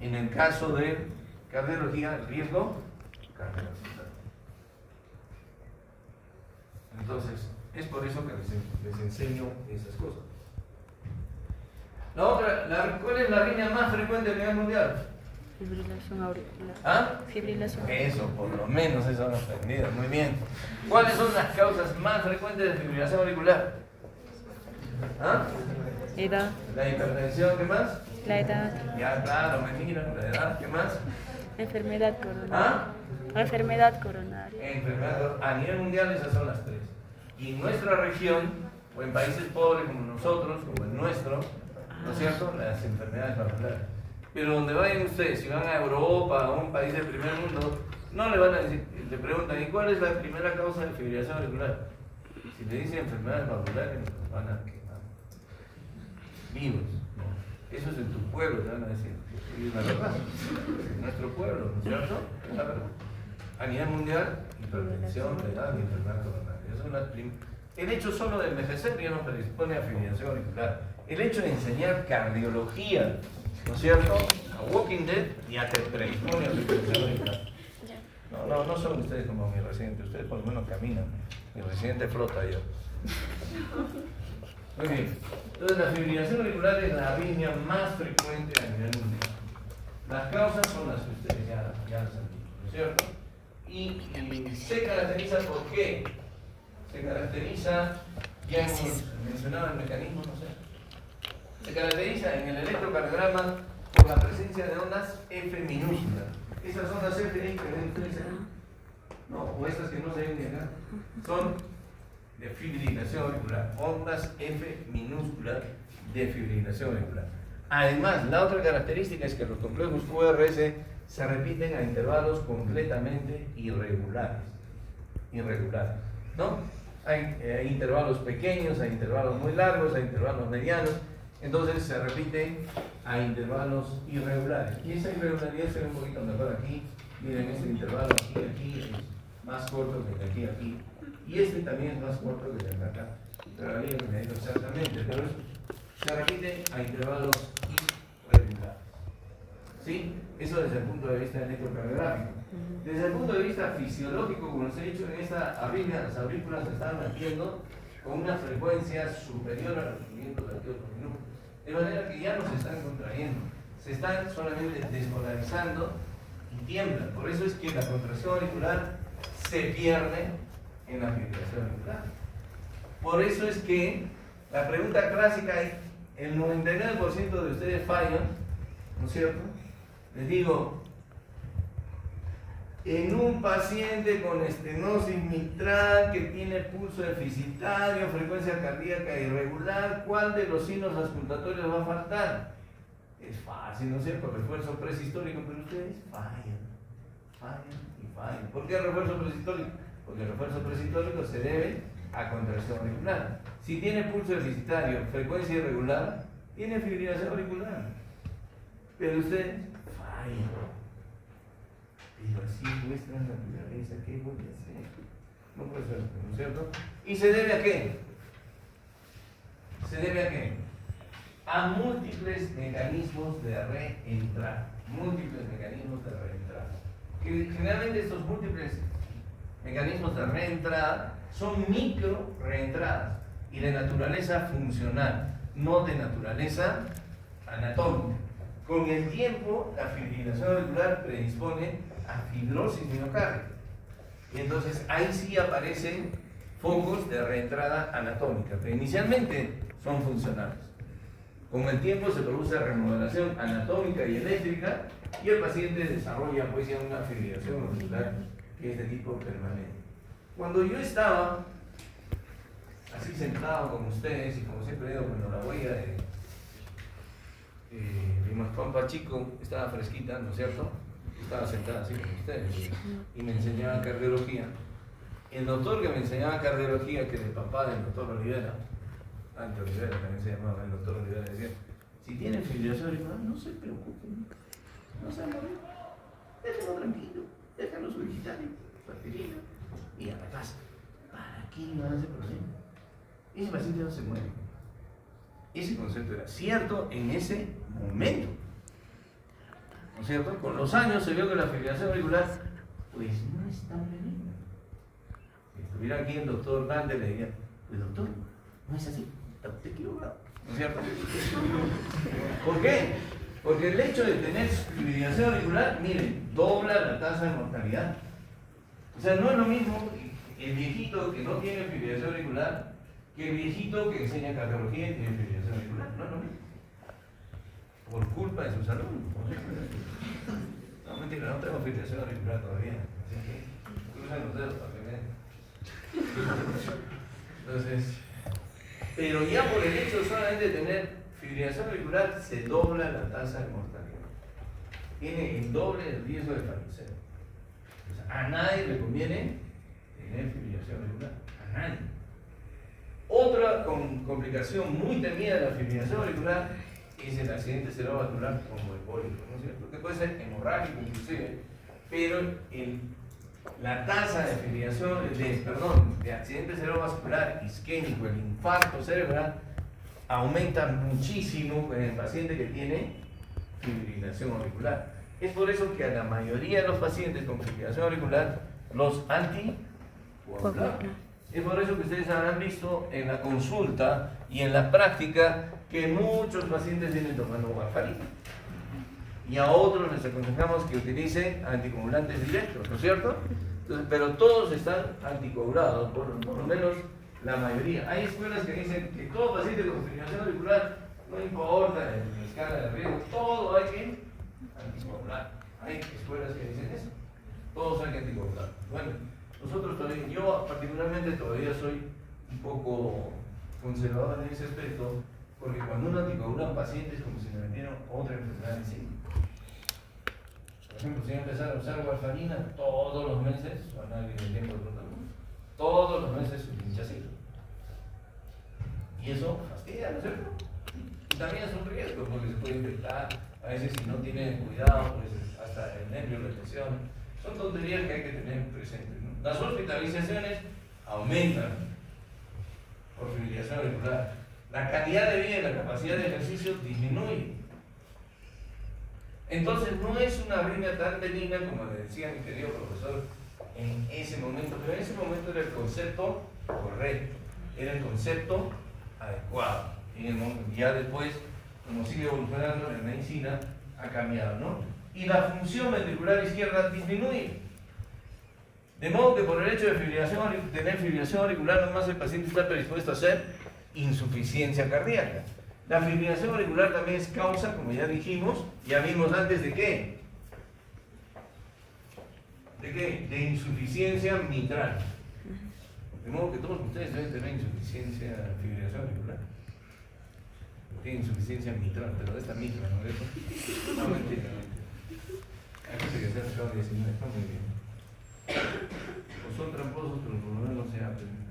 En el caso de cardiología, el riesgo cardiovascular. Entonces, es por eso que les enseño esas cosas. La otra, ¿cuál es la arritmia más frecuente a nivel mundial? Fibrilación auricular. ¿Ah? Fibrilación. Eso, por lo menos eso han aprendido. Muy bien. ¿Cuáles son las causas más frecuentes de fibrilación auricular? ¿Ah? Edad. La hipertensión, ¿qué más? La edad. Ya, claro, me miran, la edad, ¿qué más? Enfermedad coronaria. ¿Ah? Enfermedad coronaria. Enfermedad, a nivel mundial esas son las tres. Y en nuestra región, o en países pobres como nosotros, como el nuestro, ¿no es cierto? Las enfermedades vasculares. Pero donde vayan ustedes, si van a Europa, a un país del primer mundo, no le van a decir, le preguntan, ¿y cuál es la primera causa de fibrilación auricular? Si le dicen enfermedades vasculares, van a quemar. Vivos. No. Eso es en tu pueblo, te van a decir. Y es la verdad. En nuestro pueblo, ¿no es cierto? Es la verdad. A nivel mundial, hipertensión, la edad y enfermedad coronaria. El hecho solo de envejecer ya nos predispone a fibrilación auricular. El hecho de enseñar cardiología, ¿no es cierto?, a Walking Dead, ya te predispone a fibrilación auricular. No son ustedes como mi residente, ustedes por lo menos caminan. Mi residente flota ya. Muy bien. Entonces la fibrilación auricular es la arritmia más frecuente a nivel mundial. Las causas son las que ustedes ya las han dicho, ¿no es cierto? Y se caracteriza por qué. Se caracteriza, ya hemos mencionado el mecanismo, no sé. Se caracteriza en el electrocardiograma por la presencia de ondas F minúsculas. Esas ondas F que ven ustedes acá, no, o estas que no se ven de acá, son de fibrilación auricular, ondas F minúsculas de fibrilación auricular. Además, la otra característica es que los complejos QRS se repiten a intervalos completamente irregulares, ¿no? Hay intervalos pequeños, hay intervalos muy largos, hay intervalos medianos, entonces se repiten a intervalos irregulares. Y esa irregularidad se ve un poquito mejor aquí. Miren, este intervalo aquí es más corto que el de aquí a aquí. Y este también es más corto que el de acá. Pero había que medirlo exactamente. Pero se repite a intervalos irregulares. ¿Sí? Eso desde el punto de vista electrocardiográfico. Desde el punto de vista fisiológico, como les he dicho, en esta arritmia las aurículas se están latiendo con una frecuencia superior a los 500 latidos por minuto. De manera que ya no se están contrayendo, se están solamente despolarizando y tiemblan. Por eso es que la contracción auricular se pierde en la fibrilación auricular. Por eso es que la pregunta clásica es, el 99% de ustedes fallan, ¿no es cierto? Les digo, en un paciente con estenosis mitral que tiene pulso deficitario, frecuencia cardíaca irregular, ¿cuál de los signos auscultatorios va a faltar? Es fácil, ¿no es cierto? Refuerzo preshistórico, pero ustedes fallan. ¿Por qué refuerzo preshistórico? Porque el refuerzo preshistórico se debe a contracción auricular. Si tiene pulso deficitario, frecuencia irregular, tiene fibrilación auricular. Pero ustedes fallan. Pero así muestra la naturaleza, ¿qué voy a hacer? No puede ser, ¿no es cierto? ¿Y se debe a qué? ¿Se debe a qué? A múltiples mecanismos de reentrada. Que generalmente estos múltiples mecanismos de reentrada son micro reentradas y de naturaleza funcional, no de naturaleza anatómica. Con el tiempo, la fibrilación auricular predispone a fibrosis miocárdica. Y entonces ahí sí aparecen focos de reentrada anatómica, pero inicialmente son funcionales. Con el tiempo se produce remodelación anatómica y eléctrica y el paciente desarrolla pues ya una fibrilación auricular que es de tipo permanente. Cuando yo estaba así sentado con ustedes y como siempre digo, cuando la huella de mi Mascompa chico estaba fresquita, ¿no es cierto? Estaba sentada así con ustedes y me enseñaba cardiología. El doctor que me enseñaba cardiología, que era el papá del doctor Olivera, Ante Olivera también se llamaba el doctor Olivera, decía, si tiene fibrilación auricular, no se preocupen, no se morir, déjenlo tranquilo, déjenlo su digitario, su aspirina y a la casa. ¿Para qué le van a hacer problema? Ese paciente no se muere. Ese concepto era cierto en ese momento, ¿no es cierto? Con los años se vio que la fibrilación auricular pues no es tan benigna. Si estuviera aquí el doctor Hernández le diría, pues doctor, no es así, está usted equivocado, ¿no es cierto? ¿Por qué? Porque el hecho de tener fibrilación auricular, miren, dobla la tasa de mortalidad. O sea, no es lo mismo el viejito que no tiene fibrilación auricular que el viejito que enseña cardiología y tiene fibrilación auricular. No es lo mismo. Por culpa de sus alumnos. No, mentira, no tengo fibrilación auricular todavía. Así que crucen los dedos para que vean. Entonces, pero ya por el hecho solamente de tener fibrilación auricular se dobla la tasa de mortalidad. Tiene el doble el riesgo de fallecer. O sea, a nadie le conviene tener fibrilación auricular. A nadie. Otra complicación muy temida de la fibrilación auricular es el accidente cerebrovascular tromboembólico, ¿no es cierto? Que puede ser hemorrágico inclusive, pero la tasa de fibrilación, de accidente cerebrovascular isquémico, el infarto cerebral, aumenta muchísimo en el paciente que tiene fibrilación auricular. Es por eso que a la mayoría de los pacientes con fibrilación auricular los anticoagulamos. Es por eso que ustedes habrán visto en la consulta y en la práctica que muchos pacientes vienen tomando warfarina. Y a otros les aconsejamos que utilicen anticoagulantes directos, ¿no es cierto? Entonces, pero todos están anticoagulados, por lo menos la mayoría. Hay escuelas que dicen que todo paciente con fibrilación auricular, no importa la escala de riesgo, todo hay que anticoagular. Hay escuelas que dicen eso, todos hay que anticoagular. Bueno, nosotros todavía, yo particularmente todavía soy un poco conservador en ese aspecto, porque cuando uno anticoagula a un paciente es como si le metieran otra enfermedad encima. Por ejemplo, si empezar a usar warfarina todos los meses, van a vivir el tiempo de pronto, todos los meses su pinchacito. Y eso fastidia, ¿no es cierto? Y también es un riesgo, porque se puede infectar, a veces si no tiene cuidado, pues hasta el nervio, la lesión. Son tonterías que hay que tener presentes, ¿no? Las hospitalizaciones aumentan por fibrilación auricular. La calidad de vida y la capacidad de ejercicio disminuye. Entonces no es una arritmia tan benigna como le decía mi querido profesor en ese momento, pero en ese momento era el concepto correcto, era el concepto adecuado. Y ya después, como sigue evolucionando la medicina, ha cambiado, ¿no? Y la función ventricular izquierda disminuye. De modo que por el hecho de tener fibrilación auricular, nomás el paciente está predispuesto a hacer insuficiencia cardíaca. La fibrilación auricular también es causa, como ya dijimos, ya vimos antes, ¿de qué? ¿De qué? De insuficiencia mitral. De modo que todos ustedes deben tener insuficiencia, fibrilación auricular. Tienen insuficiencia mitral, pero de esta mitral, ¿no es eso? No, mentira, mentira. Hay gente que se ha sacado 19, está muy bien. O son tramposos, pero por lo menos se aprenden.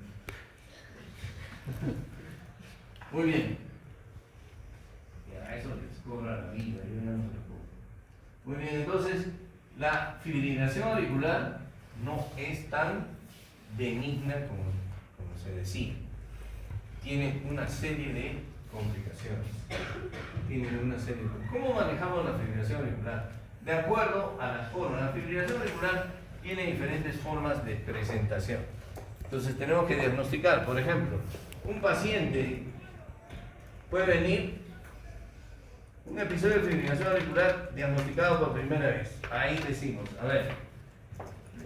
Muy bien. Ya, eso les cobra la vida, yo ya no se lo cobro. Muy bien, entonces, la fibrilación auricular no es tan benigna como se decía. Tiene una serie de complicaciones. ¿Cómo manejamos la fibrilación auricular? De acuerdo a las formas. La fibrilación auricular tiene diferentes formas de presentación. Entonces tenemos que diagnosticar. Por ejemplo, un paciente puede venir un episodio de fibrilación auricular diagnosticado por primera vez. Ahí decimos, a ver,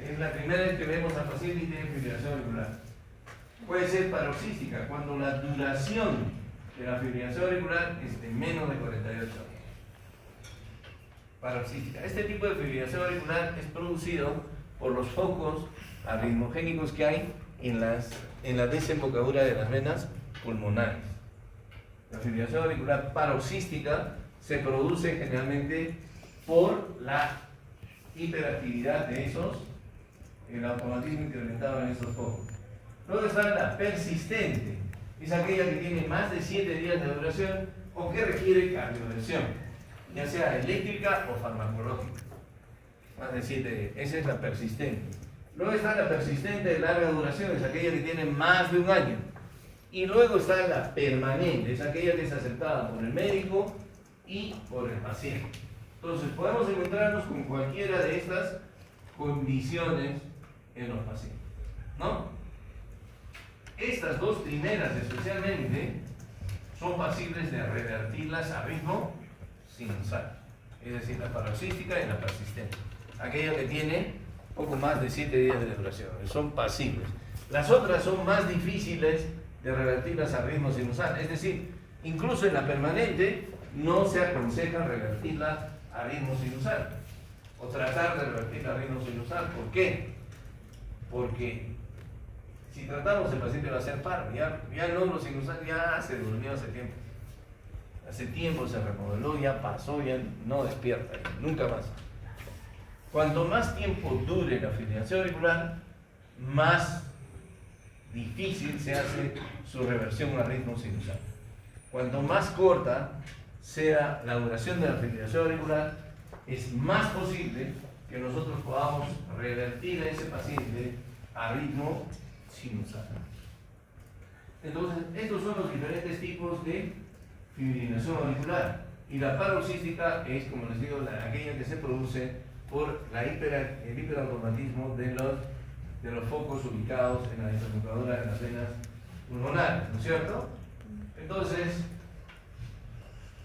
es la primera vez que vemos al paciente y tiene fibrilación auricular. Puede ser paroxística, cuando la duración de la fibrilación auricular es de menos de 48 horas. Paroxística. Este tipo de fibrilación auricular es producido por los focos arritmogénicos que hay en la desembocadura de las venas pulmonares. La fibrilación auricular paroxística se produce generalmente por la hiperactividad de el automatismo incrementado en esos focos. Luego está la persistente, es aquella que tiene más de 7 días de duración o que requiere cardioversión, ya sea eléctrica o farmacológica. Más de 7 días, esa es la persistente. Luego está la persistente de larga duración, es aquella que tiene más de un año. Y luego está la permanente, es aquella que es aceptada por el médico y por el paciente. Entonces podemos encontrarnos con cualquiera de estas condiciones en los pacientes, ¿no? Estas dos primeras especialmente son pasibles de revertirlas a ritmo sinusal, es decir, la paroxística y la persistente, aquella que tiene poco más de 7 días de duración, son pasibles. Las otras son más difíciles de revertirlas a ritmo sinusal, es decir, incluso en la permanente no se aconseja revertirla a ritmo sinusal o tratar de revertirla a ritmo sinusal. ¿Por qué? Porque si tratamos, el paciente va a hacer paro, ya el nódulo sinusal ya se durmió hace tiempo se remodeló, ya pasó, ya no despierta, nunca más. Cuanto más tiempo dure la fibrilación auricular, más difícil se hace su reversión a ritmo sinusal. Cuanto más corta sea la duración de la fibrilación auricular, es más posible que nosotros podamos revertir a ese paciente a ritmo sinusal. Entonces, estos son los diferentes tipos de fibrilación auricular. Y la paroxística es, como les digo, aquella que se produce por el hiperautomatismo de los focos ubicados en la desembocadura de las venas pulmonares, ¿no es cierto? Entonces,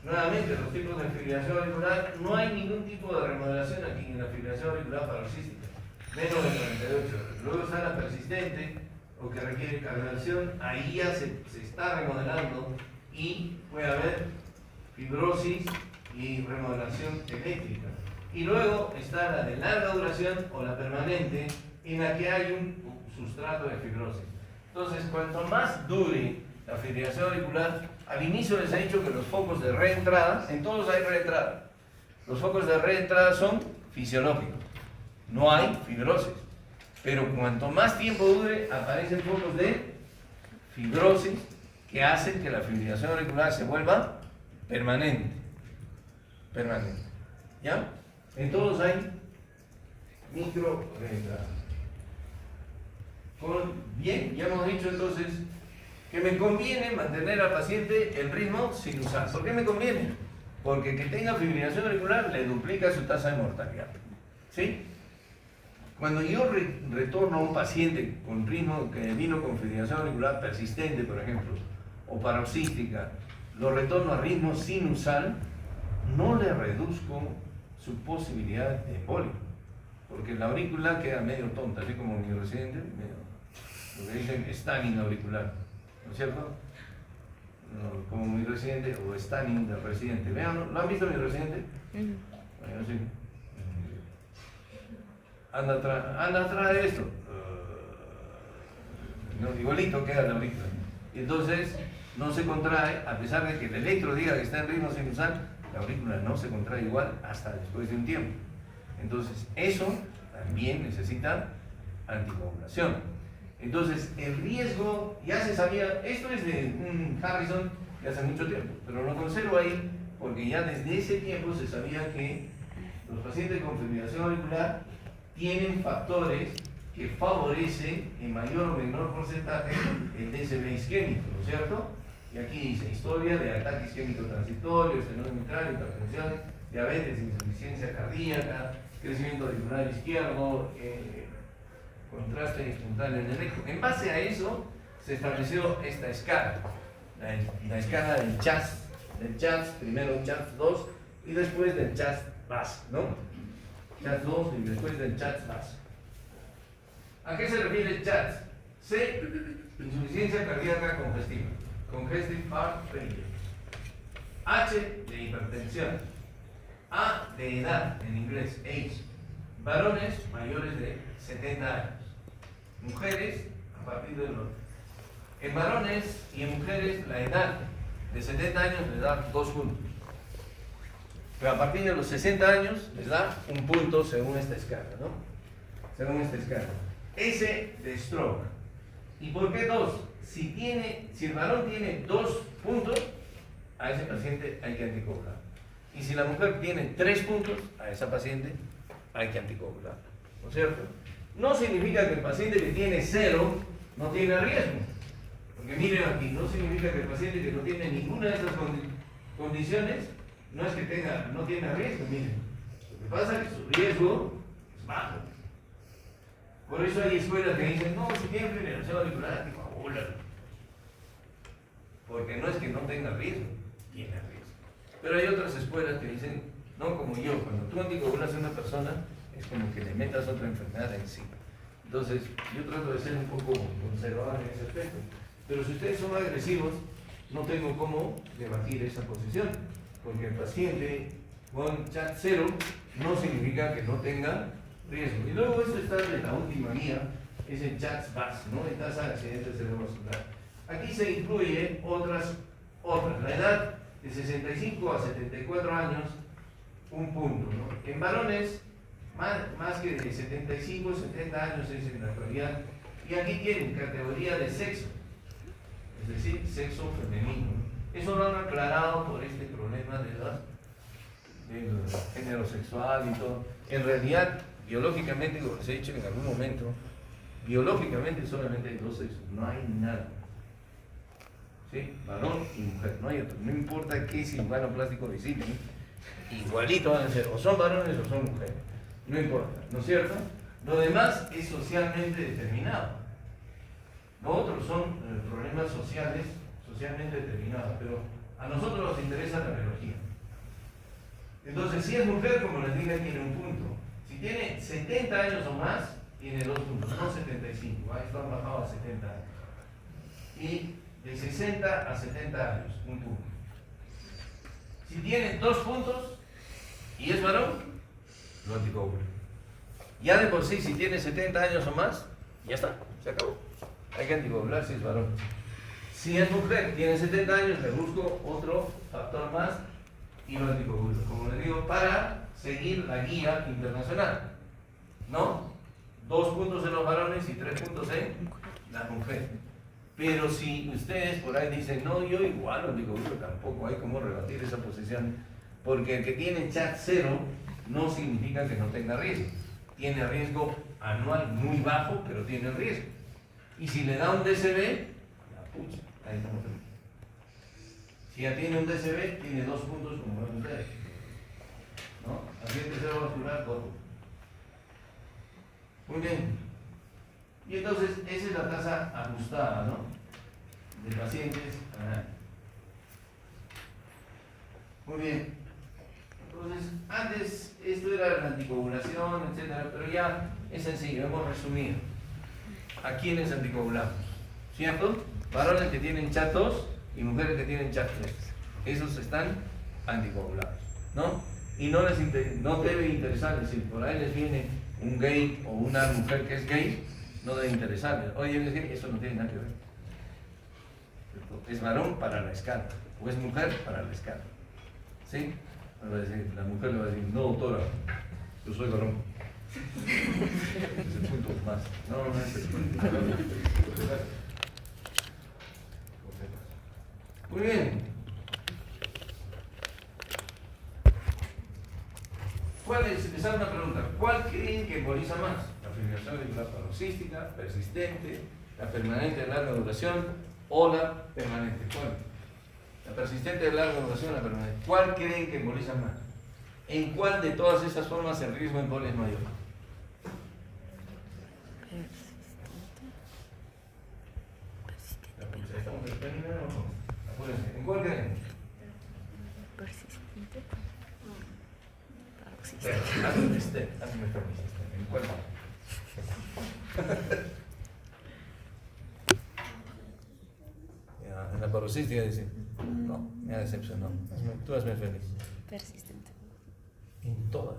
nuevamente, los tipos de fibrilación auricular, no hay ningún tipo de remodelación aquí en la fibrilación auricular paroxística, menos de 48 horas. Luego está la persistente, o que requiere cardioversión, ahí ya se está remodelando y puede haber fibrosis y remodelación eléctrica. Y luego está la de larga duración o la permanente, en la que hay un sustrato de fibrosis. Entonces, cuanto más dure la fibrilación auricular, al inicio les he dicho que los focos de reentrada, en todos hay reentrada. Los focos de reentrada son fisiológicos, no hay fibrosis. Pero cuanto más tiempo dure, aparecen focos de fibrosis que hacen que la fibrilación auricular se vuelva permanente. Permanente. ¿Ya? En todos hay micro reentrada. Bien, ya hemos dicho entonces que me conviene mantener al paciente el ritmo sinusal. ¿Por qué me conviene? Porque que tenga fibrilación auricular le duplica su tasa de mortalidad. ¿Sí? Cuando yo retorno a un paciente con ritmo que vino con fibrilación auricular persistente, por ejemplo, o paroxística, lo retorno a ritmo sinusal, no le reduzco su posibilidad de embolia, porque la aurícula queda medio tonta, así como mi residente, lo que dicen stunning auricular, ¿no es cierto? No, como mi residente o stunning del residente. Vean, ¿lo han visto mi residente? Bueno, sí. Anda atrás de esto. No, igualito queda la aurícula. Entonces, no se contrae, a pesar de que el electro diga que está en ritmo sinusal, la aurícula no se contrae igual hasta después de un tiempo. Entonces, eso también necesita anticoagulación. Entonces, el riesgo, ya se sabía, esto es de un Harrison de hace mucho tiempo, pero lo conservo ahí porque ya desde ese tiempo se sabía que los pacientes con fibrilación auricular tienen factores que favorecen en mayor o menor porcentaje el DSM isquémico, ¿no es cierto? Y aquí dice historia de ataque isquémico transitorio, estenosis mitral, hipertensión, diabetes, insuficiencia cardíaca, crecimiento auricular izquierdo, contraste espontáneo en el eco. En base a eso se estableció esta escala, la escala del CHAS, primero CHAS 2 y después del CHAS base, ¿no? CHAS 2 y después del CHAS base. ¿A qué se refiere el CHAS? C, insuficiencia cardíaca congestiva, congestive heart failure. H, de hipertensión. A, de edad, en inglés, age. Varones mayores de 70 años. Mujeres, a partir de los... En varones y en mujeres, la edad de 70 años les da 2 puntos. Pero a partir de los 60 años les da 1 punto según esta escala, ¿no? Según esta escala. S de stroke. ¿Y por qué 2? Si el varón tiene 2 puntos, a ese paciente hay que anticoagular. Y si la mujer tiene 3 puntos, a esa paciente hay que anticoagular. ¿No es cierto? No significa que el paciente que tiene 0 no tiene riesgo. Porque miren aquí, no significa que el paciente que no tiene ninguna de estas condiciones no es que no tiene riesgo. Miren, lo que pasa es que su riesgo es bajo. Por eso hay escuelas que dicen, no, si tiene fibrilación auricular, anticoagulan. Porque no es que no tenga riesgo, tiene riesgo. Pero hay otras escuelas que dicen, no como yo, cuando tú anticoagulas a una persona, es como que le metas otra enfermedad encima. Entonces, yo trato de ser un poco conservador en ese aspecto. Pero si ustedes son agresivos, no tengo cómo debatir esa posición. Porque el paciente con CHAS 0 no significa que no tenga riesgo. Y luego esto está en la última guía, es el CHAS base, ¿no? De tasa de accidente cerebrovascular. Aquí se incluye otras. La edad de 65 a 74 años, 1 punto, ¿no? En varones, más que de 75 a 70 años es en la actualidad. Y aquí tienen categoría de sexo, es decir, sexo femenino. Eso lo han aclarado por este problema del género sexual y todo. En realidad, biológicamente, como les he dicho en algún momento, biológicamente solamente hay 2 sexos, no hay nada. ¿Sí? Varón y mujer, no hay otro. No importa qué cirujano plástico visiten, igualito van a ser, o son varones o son mujeres. No importa, ¿no es cierto? Lo demás es socialmente determinado. Lo otro son problemas socialmente determinados, pero a nosotros nos interesa la biología. Entonces, si es mujer, como les dije, tiene 1 punto. Si tiene 70 años o más, tiene 2 puntos, no 75. Esto han bajado a 70 años. Y de 60 a 70 años, 1 punto. Si tiene 2 puntos y es varón, lo anticoagula. Ya de por sí, si tiene 70 años o más, ya está, se acabó. Hay que anticoagular si es varón. Si es mujer, tiene 70 años, le busco otro factor más y lo anticoagulo. Como les digo, para seguir la guía internacional. ¿No? 2 puntos en los varones y 3 puntos en las mujeres. Pero si ustedes por ahí dicen, no, yo igual lo anticoagulo, tampoco hay como rebatir esa posición. Porque el que tiene chat 0 no significa que no tenga riesgo. Tiene riesgo anual muy bajo, pero tiene riesgo. Y si le da un DCB, la pucha, ahí estamos felices. Si ya tiene un DCB, tiene 2 puntos como ven ustedes. ¿No? Ambiente cerebrovascular, 2 puntos. Muy bien. Y entonces, esa es la tasa ajustada, ¿no? De pacientes a año. Muy bien. Entonces, antes esto era la anticoagulación, etcétera, pero ya es sencillo, hemos resumido. ¿A quiénes anticoagulamos? ¿Cierto? Varones que tienen chat 2 y mujeres que tienen chat 3. Esos están anticoagulados, ¿no? Y no debe interesarles, si por ahí les viene un gay o una mujer que es gay, no debe interesarles. Oye, eres gay, eso no tiene nada que ver. Es varón para la escala, o es mujer para la escala. ¿Sí? La mujer le va a decir, no, doctora, yo soy varón. Es el punto más. No es el punto. Muy bien. Les hago una pregunta. ¿Cuál creen que emboliza más? ¿La fibrilación auricular paroxística, persistente, la permanente de larga duración o la permanente? ¿Cuál? La persistente de larga duración o la permanente. ¿Cuál creen que emboliza más? ¿En cuál de todas esas formas el riesgo de embolia es mayor? ¿En cuál creen? Persistente. Hazme persistente. ¿En cuál? En la paroxística dice, no, me ha decepcionado. Tú hazme feliz. Persistente. En todas.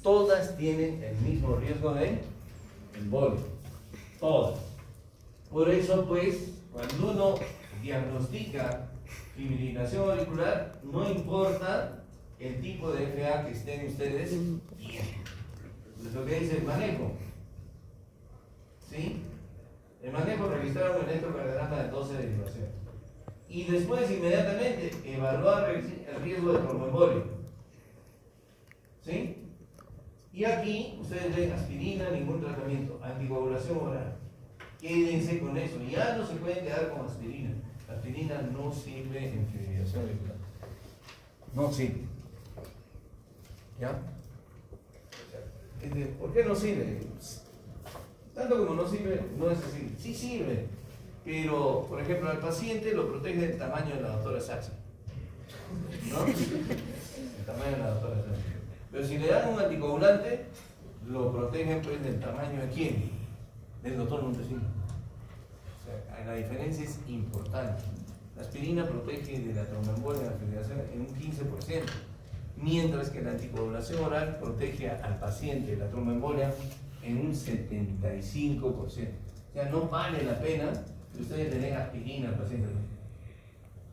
Todas tienen el mismo riesgo de embolia. Todas. Por eso, pues, cuando uno diagnostica fibrilación auricular, no importa el tipo de FA que estén ustedes bien. Es lo que dice el manejo. ¿Sí? El manejo registrar un electrocardiograma de 12 derivaciones. Y después, inmediatamente, evaluar el riesgo de tromboembolia. ¿Sí? Y aquí, ustedes ven aspirina, ningún tratamiento, anticoagulación oral. Quédense con eso. Ya no se pueden quedar con aspirina. La aspirina no sirve en fibrilación auricular. No sirve. ¿Ya? ¿Por qué no sirve? Tanto como no sirve, no es así. Sí sirve. Pero, por ejemplo, al paciente lo protege del tamaño de la doctora Sachi. ¿No? El tamaño de la doctora Sachi. Pero si le dan un anticoagulante, lo protegen pues del tamaño de quién? Del doctor Montesino. O sea, la diferencia es importante. La aspirina protege de la tromboembolia de la fibrilación en un 15%, mientras que la anticoagulación oral protege al paciente de la tromboembolia en un 75%. O sea, no vale la pena que ustedes le den aspirina al paciente.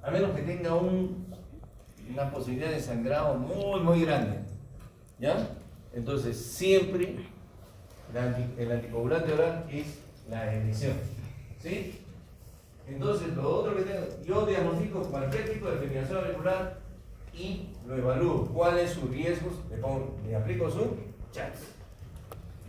A menos que tenga una posibilidad de sangrado muy, muy grande. ¿Ya? Entonces, siempre el anticoagulante oral es la elección. ¿Sí? Entonces, lo otro que tengo, yo diagnostico cualquier tipo de fibrilación auricular y lo evalúo. ¿Cuáles sus riesgos? Le aplico su chat.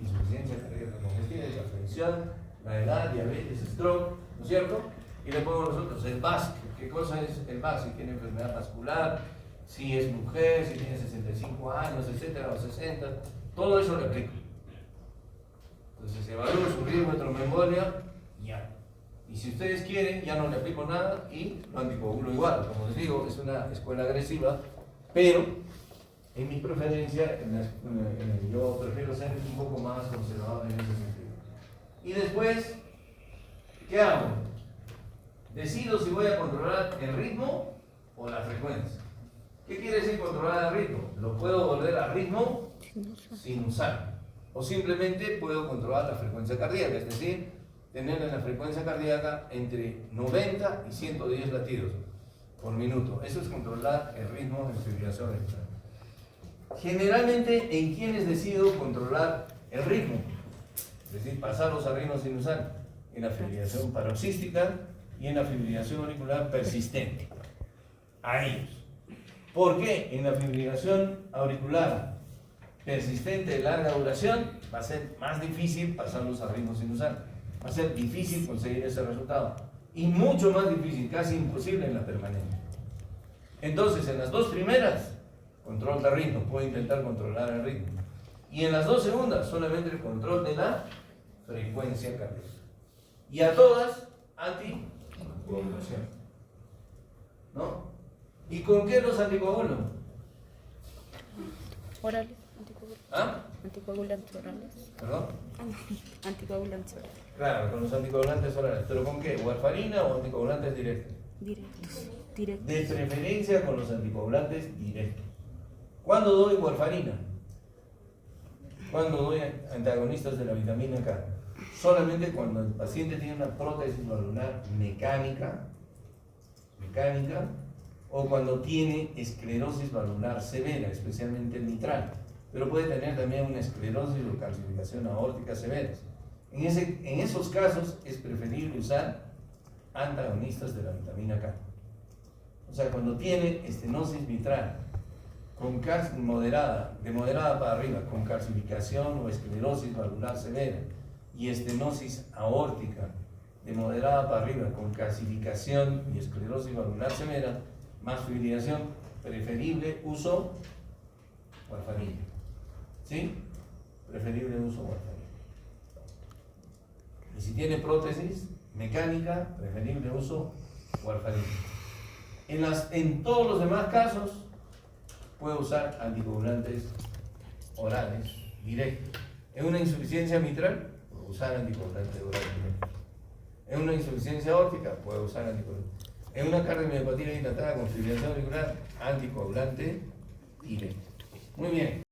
Insuficiencia cardíaca congestiva, hipertensión, la edad, diabetes, stroke, ¿no es cierto? Y le pongo los otros, el básico. ¿Qué cosa es el básico? Si tiene enfermedad vascular, si es mujer, si tiene 65 años, etcétera, o 60, todo eso le aplico. Entonces, evalúo su riesgo de tromboembolia, ya. Y si ustedes quieren, ya no le aplico nada y lo anticoagulo igual. Como les digo, es una escuela agresiva, pero en mi preferencia, yo prefiero ser un poco más conservador en ese sentido. Y después, ¿qué hago? Decido si voy a controlar el ritmo o la frecuencia. ¿Qué quiere decir controlar el ritmo? Lo puedo volver a ritmo sin usar. O simplemente puedo controlar la frecuencia cardíaca, es decir, tener en la frecuencia cardíaca entre 90 y 110 latidos por minuto. Eso es controlar el ritmo de fibrilación auricular. Generalmente, ¿en quiénes decido controlar el ritmo? Es decir, pasarlos a ritmo sinusal. En la fibrilación paroxística y en la fibrilación auricular persistente. A ellos. ¿Por qué? En la fibrilación auricular persistente de larga duración va a ser más difícil pasarlos a ritmo sinusal. Va a ser difícil conseguir ese resultado. Y mucho más difícil, casi imposible en la permanente. Entonces, en las dos primeras, control de ritmo, puedo intentar controlar el ritmo. Y en las dos segundas, solamente el control de la frecuencia cardíaca. Y a todas, anticoagulación. ¿No? ¿Y con qué los anticoagulo? Orales, anticoagulantes. ¿Ah? Anticoagulantes orales. ¿Perdón? Anticoagulantes orales. Claro, con los anticoagulantes orales. ¿Pero con qué? ¿Warfarina o anticoagulantes directos? Directos. Directos. De preferencia con los anticoagulantes directos. ¿Cuándo doy warfarina? ¿Cuándo doy antagonistas de la vitamina K? Solamente cuando el paciente tiene una prótesis valvular mecánica, o cuando tiene esclerosis valvular severa, especialmente mitral, pero puede tener también una esclerosis o calcificación aórtica severas. En esos casos es preferible usar antagonistas de la vitamina K. O sea, cuando tiene estenosis mitral con moderada, de moderada para arriba, con calcificación o esclerosis valvular severa, y estenosis aórtica de moderada para arriba, con calcificación y esclerosis valvular severa, más fibrilación, preferible uso warfarina. ¿Sí? Preferible uso warfarina. Y si tiene prótesis mecánica, preferible uso warfarina. En todos los demás casos, puede usar anticoagulantes orales directos. En una insuficiencia mitral, puede usar anticoagulante oral directo. En una insuficiencia aórtica, puede usar anticoagulante. En una cardiomiopatía dilatada con fibrilación auricular, anticoagulante directo. Muy bien.